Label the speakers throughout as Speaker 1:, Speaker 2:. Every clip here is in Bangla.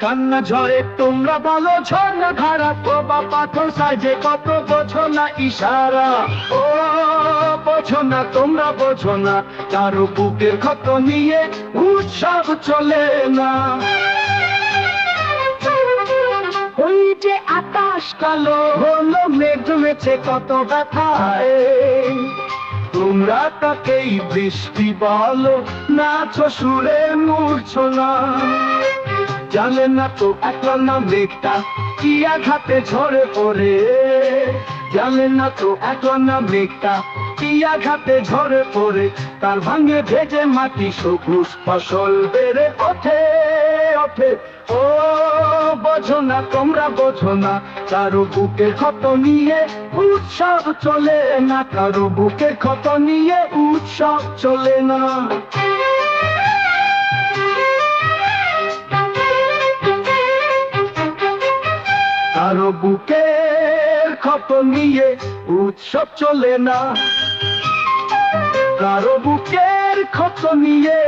Speaker 1: কান্না ঝরে তোমরা বলো ঝর্ণা ধারা প্রবাহ পাথর সাজে কত বোঝো না ইশারা। ও বোঝো না তোমরা বোঝো না কারো বুকের ক্ষত নিয়ে উৎসব চলে না। ওই যে আকাশ কালো হলো মেঘ জমেছে কত ব্যথায়, তোমরা তাকেই বৃষ্টি বলো নাচো সুরে মূর্ছনা। জানে না তো একলা না মেঘটা কি আঘাতে ঝরে পড়ে, জানে না তো একলা না মেঘটা কি আঘাতে ঝরে পড়ে। তার ভাঙে ভেজে মাটি সবুজ ফসল বেড়ে ওঠে ওঠে। ও বোঝো না তোমরা বোঝো না কারো বুকে ক্ষত নিয়ে উৎসব চলে না, কারো বুকে ক্ষত নিয়ে উৎসব চলে না। কারো বুকের ক্ষত নিয়ে উৎসব চলে না, কারো বুকের ক্ষত নিয়ে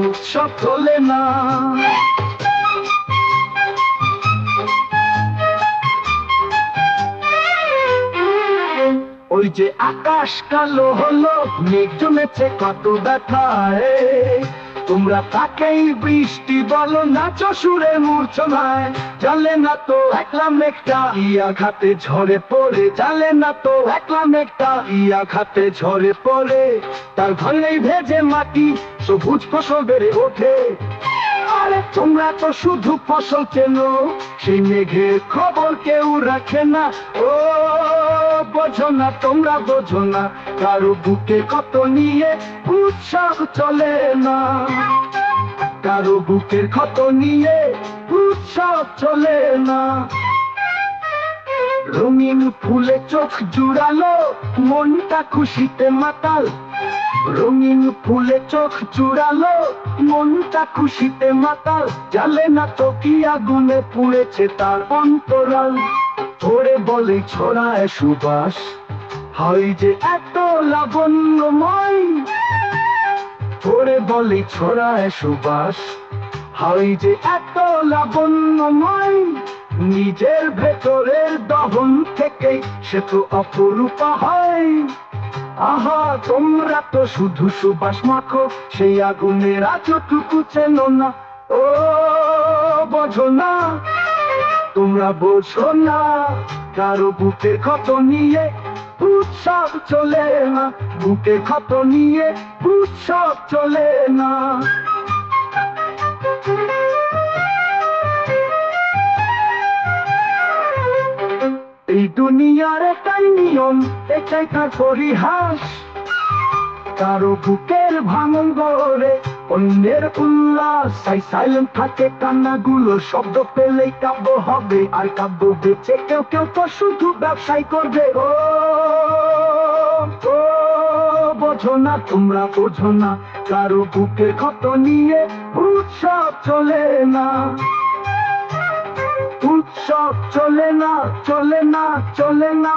Speaker 1: উৎসব চলে না। ওই যে আকাশ কালো হলো মেঘ জমেছে কত ব্যথায়, তোমরা তাকেই বৃষ্টি বলো নাচো সুরে মূর্ছনায়। জানে না তো একলা মেঘটা কি আঘাতে ঝরে পড়ে, জানে না তো একলা মেঘটা কি আঘাতে ঝরে পড়ে। তার ভাঙেই ভেজে মাটি সবুজ ফসল বেড়ে ওঠে। আরে তোমরা তো শুধু ফসল চেনো, সেই মেঘের খবর কেউ রাখে না। ও বোঝো না তোমরা বোঝো না কারো বুকে ক্ষত নিয়ে উৎসব চলে না, কারো বুকের ক্ষত নিয়ে উৎসব চলে না। রঙিন ফুলে চোখ জুড়ালো মনটা খুশিতে মাতাল, রঙিন ফুলে চোখ জুড়ালো মনটা খুশিতে মাতাল। জানে না তো কি আগুনে পুড়েছে তার অন্তরাল। ধরে বলে ছড়ায় সুবাস হয় যে এত লাবণ্যময়, ধরে বলে ছড়ায় সুবাস হয় যে এত লাবণ্যময়। নিজের ভেতরের দহন থেকে সে তো অপরূপা হয়। আহা তোমরা তো শুধু সুবাস মাখো সেই আগুনের আজটুকু চেনো না। ও বোঝো না তোমরা বোঝো না কারো বুকের ক্ষত নিয়ে উৎসব চলে না, বুকের ক্ষত নিয়ে উৎসব চলে না। এই দুনিয়ার একটাই নিয়ম, এটাই তার পরিহাস। কারো বুকের ভাঙন গড়ে অন্যের উল্লাস, তাই সাইলেন্ট থাকে কান্নাগুলো শব্দ পেলেই কাব্য হবে। আর কাব্য বেচে কেউ কেউ তো শুধু ব্যবসায় করবে। ও বোঝো না তোমরা বোঝো না কারো বুকের ক্ষত নিয়ে উৎসব চলে না, উৎসব চলে না চলে না চলে না।